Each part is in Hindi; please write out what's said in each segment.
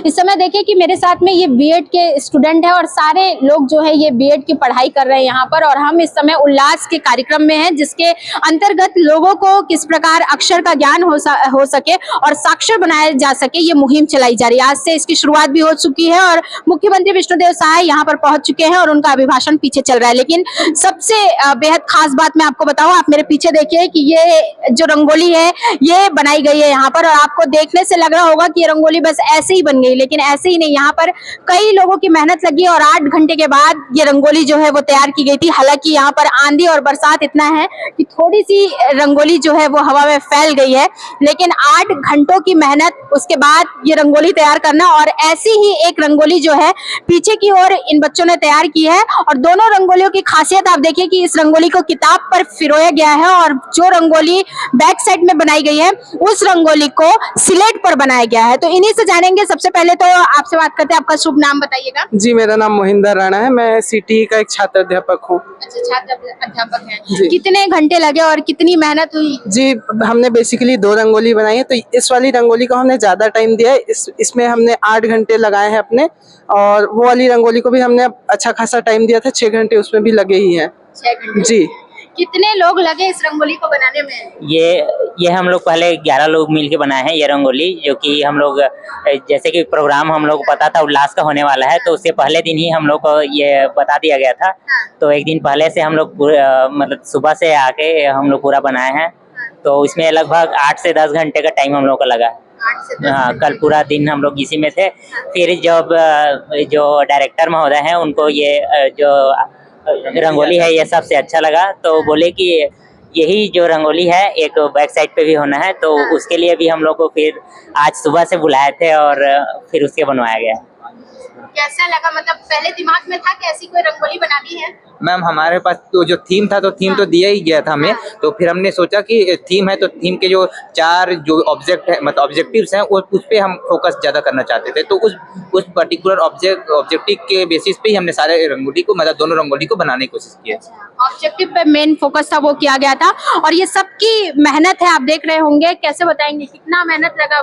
इस समय देखिए कि मेरे साथ में ये बीएड के स्टूडेंट है और सारे लोग जो है ये बीएड की पढ़ाई कर रहे हैं यहाँ पर, और हम इस समय उल्लास के कार्यक्रम में हैं जिसके अंतर्गत लोगों को किस प्रकार अक्षर का ज्ञान हो सके और साक्षर बनाया जा सके, ये मुहिम चलाई जा रही है। आज से इसकी शुरुआत भी हो चुकी है और मुख्यमंत्री विष्णुदेव साय यहाँ पर पहुंच चुके हैं और उनका अभिभाषण पीछे चल रहा है। लेकिन सबसे बेहद खास बात मैं आपको बताऊं, आप मेरे पीछे देखिए कि ये जो रंगोली है ये बनाई गई है यहाँ पर, और आपको देखने से लग रहा होगा कि ये रंगोली बस ऐसे ही बन गई, लेकिन ऐसे ही नहीं, यहाँ पर कई लोगों की मेहनत लगी और 8 घंटे के बाद ये रंगोली जो है वो तैयार की गई थी। हालांकि यहाँ पर आंधी और बरसात इतना है कि थोड़ी सी रंगोली जो है वो हवा में फैल गई है, लेकिन 8 घंटों की मेहनत, उसके बाद ये रंगोली तैयार करना, और ऐसी ही एक रंगोली जो है पीछे की ओर इन बच्चों ने तैयार की है। और दोनों रंगोलियों की खासियत आप देखिए कि इस रंगोली को किताब पर फिरोया गया है और जो रंगोली बैक साइड में बनाई गई है उस रंगोली को स्लेट पर बनाया गया है। तो इन्हीं से जानेंगे। सबसे पहले तो आपसे बात करते हैं, आपका शुभ नाम बताइएगा। जी, मेरा नाम मोहिंदर राणा है, मैं सिटी का एक छात्र अध्यापक हूँ। अच्छा, छात्र अध्यापक हैं। कितने घंटे लगे और कितनी मेहनत हुई? जी, हमने बेसिकली 2 रंगोली बनाई है, तो इस वाली रंगोली को हमने ज्यादा टाइम दिया है। इसमें हमने 8 घंटे लगाए हैं अपने, और वो वाली रंगोली को भी हमने अच्छा खासा टाइम दिया था, 6 घंटे उसमें भी लगे ही हैं। 6 घंटे। जी। कितने लोग लगे इस रंगोली को बनाने में? ये हम लोग पहले 11 लोग मिलके बनाए हैं ये रंगोली, जो कि हम लोग जैसे कि प्रोग्राम हम लोग को पता था उल्लास का होने वाला है, तो उससे पहले दिन ही हम लोग को ये बता दिया गया था। तो एक दिन पहले से हम लोग मतलब सुबह से आके हम लोग पूरा बनाए हैं, तो इसमें लगभग 8 से 10 घंटे का टाइम हम लोग को लगा। हाँ, कल पूरा दिन हम लोग इसी में थे। फिर जब जो डायरेक्टर महोदय हैं उनको ये जो रंगोली है ये सबसे अच्छा लगा, तो बोले कि यही जो रंगोली है एक बैक साइड पे भी होना है, तो उसके लिए भी हम लोग को फिर आज सुबह से बुलाए थे और फिर उसके बनवाया गया। कैसा लगा? मतलब पहले दिमाग में था कि ऐसी कोई रंगोली बनानी है? मैम, हमारे पास तो जो थीम था, तो थीम तो दिया ही गया था हमें, तो फिर हमने सोचा कि थीम है तो थीम के जो 4 जो ऑब्जेक्ट है, मतलब ऑब्जेक्टिव्स हैं, उस पे हम फोकस ज्यादा करना चाहते थे। तो उस पर्टिकुलर ऑब्जेक्टिव के बेसिस पे ही हमने सारे रंगोली को, मतलब दोनों रंगोली को बनाने की कोशिश की है। ऑब्जेक्टिव पे मेन फोकस था, वो किया गया था, और ये सबकी मेहनत है, आप देख रहे होंगे। कैसे बताएंगे कितना मेहनत लगा?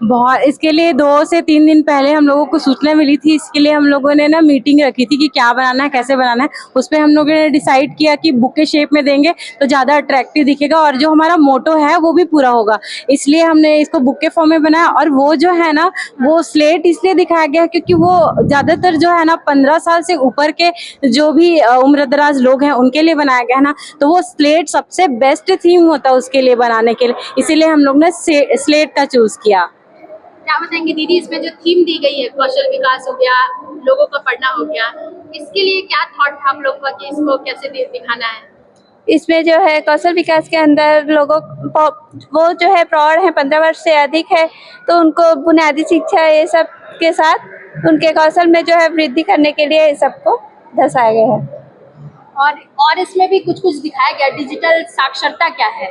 बहुत इसके लिए 2 से 3 दिन पहले हम लोगों को सूचना मिली थी। इसके लिए हम लोगों ने ना मीटिंग रखी थी कि क्या बनाना है, कैसे बनाना है। उस पे हम लोगों ने डिसाइड किया कि बुके शेप में देंगे तो ज़्यादा अट्रैक्टिव दिखेगा और जो हमारा मोटो है वो भी पूरा होगा, इसलिए हमने इसको बुके फॉर्म में बनाया। और वो जो है ना, वो स्लेट इसलिए दिखाया गया क्योंकि वो ज़्यादातर जो है ना 15 साल से ऊपर के जो भी उम्रदराज लोग हैं उनके लिए बनाया गया है ना, तो वो स्लेट सबसे बेस्ट थीम होता है उसके लिए बनाने के लिए, इसीलिए हम लोग ने स्लेट का चूज किया। क्या बताएंगे दीदी, इसमें जो थीम दी गई है, कौशल विकास हो गया, लोगों का पढ़ना हो गया, इसके लिए क्या थॉट था आप लोग का कि इसको कैसे दिखाना है? इसमें जो है कौशल विकास के अंदर लोगों वो जो है प्रौढ़ है, 15 वर्ष से अधिक है, तो उनको बुनियादी शिक्षा ये सब के साथ उनके कौशल में जो है वृद्धि करने के लिए सबको दर्शाया गया है। और इसमें भी कुछ दिखाया गया। डिजिटल साक्षरता क्या है?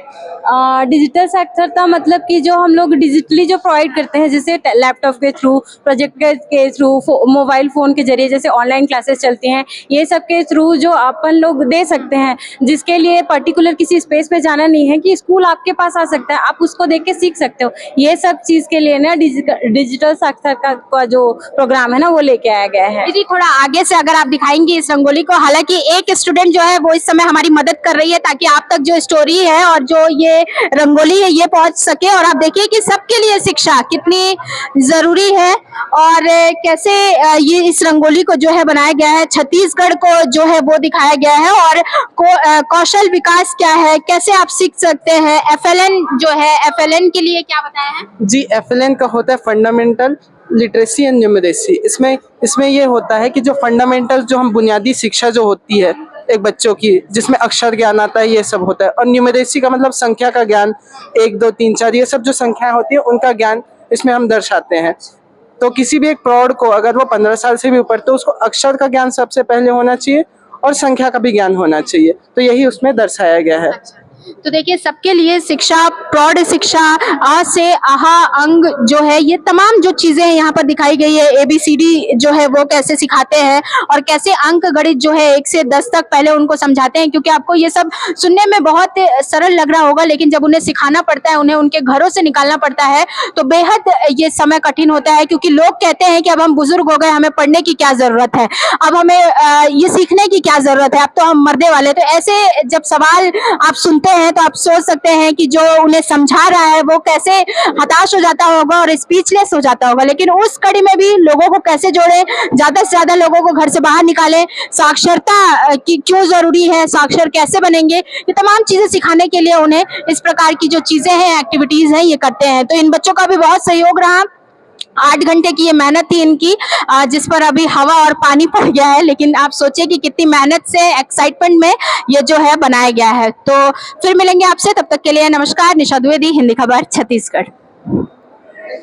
डिजिटल साक्षरता मतलब कि जो हम लोग डिजिटली जो प्रोवाइड करते हैं, जैसे लैपटॉप के थ्रू, प्रोजेक्टर के थ्रू, मोबाइल फ़ोन के जरिए जैसे ऑनलाइन क्लासेस चलती हैं, ये सब के थ्रू जो अपन लोग दे सकते हैं, जिसके लिए पर्टिकुलर किसी स्पेस पे जाना नहीं है कि स्कूल आपके पास आ सकता है, आप उसको देख के सीख सकते हो। ये सब चीज़ के लिए ना डिजिटल साक्षरता का जो प्रोग्राम है ना वो लेके आया गया है। दीदी थोड़ा आगे से अगर आप दिखाएंगी इस रंगोली को। हालांकि एक स्टूडेंट जो है वो इस समय हमारी मदद कर रही है ताकि आप तक जो स्टोरी है और जो ये रंगोली है ये पहुंच सके, और आप देखिए कि सबके लिए शिक्षा कितनी जरूरी है और कैसे ये इस रंगोली को जो है बनाया गया है। छत्तीसगढ़ को जो है वो दिखाया गया है, और कौशल विकास क्या है, कैसे आप सीख सकते हैं। FLN जो है, FLN के लिए क्या बताया है? जी, FLN का होता है फंडामेंटल लिटरेसी एंड न्यूमरेसी। इसमें ये होता है कि जो फंडामेंटल, जो हम बुनियादी शिक्षा जो होती है एक बच्चों की, जिसमें अक्षर ज्ञान आता है, ये सब होता है। और न्यूमरेसी का मतलब संख्या का ज्ञान, 1 2 3 4 ये सब जो संख्याएं होती है उनका ज्ञान इसमें हम दर्शाते हैं। तो किसी भी एक प्रौढ़ को, अगर वो 15 साल से भी ऊपर, तो उसको अक्षर का ज्ञान सबसे पहले होना चाहिए और संख्या का भी ज्ञान होना चाहिए, तो यही उसमें दर्शाया गया है। तो देखिए सबके लिए शिक्षा प्रौढ़ शिक्षा, अ से आहा अंग जो है, ये तमाम जो चीजें यहाँ पर दिखाई गई है, ABCD जो है वो कैसे सिखाते हैं और कैसे अंक गणित जो है 1 से 10 तक पहले उनको समझाते हैं, क्योंकि आपको ये सब सुनने में बहुत सरल लग रहा होगा, लेकिन जब उन्हें सिखाना पड़ता है, उन्हें उनके घरों से निकालना पड़ता है, तो बेहद ये समय कठिन होता है, क्योंकि लोग कहते हैं कि अब हम बुजुर्ग हो गए, हमें पढ़ने की क्या जरूरत है, अब हमें ये सीखने की क्या जरूरत है, अब तो हम मरने वाले। तो ऐसे जब सवाल आप सुनते हैं तो आप सोच सकते हैं कि जो उन्हें समझा रहा है वो कैसे हताश हो जाता होगा और स्पीचलेस हो जाता होगा। लेकिन उस कड़ी में भी लोगों को कैसे जोड़े, ज्यादा से ज्यादा लोगों को घर से बाहर निकालें, साक्षरता की क्यों जरूरी है, साक्षर कैसे बनेंगे, ये तमाम चीजें सिखाने के लिए उन्हें इस प्रकार की जो चीजें हैं, एक्टिविटीज हैं, ये करते हैं। तो इन बच्चों का भी बहुत सहयोग रहा। 8 घंटे की ये मेहनत थी इनकी, जिस पर अभी हवा और पानी पड़ गया है, लेकिन आप सोचिए कि कितनी मेहनत से, एक्साइटमेंट में ये जो है बनाया गया है। तो फिर मिलेंगे आपसे, तब तक के लिए नमस्कार। निशा द्विवेदी, हिंदी खबर, छत्तीसगढ़।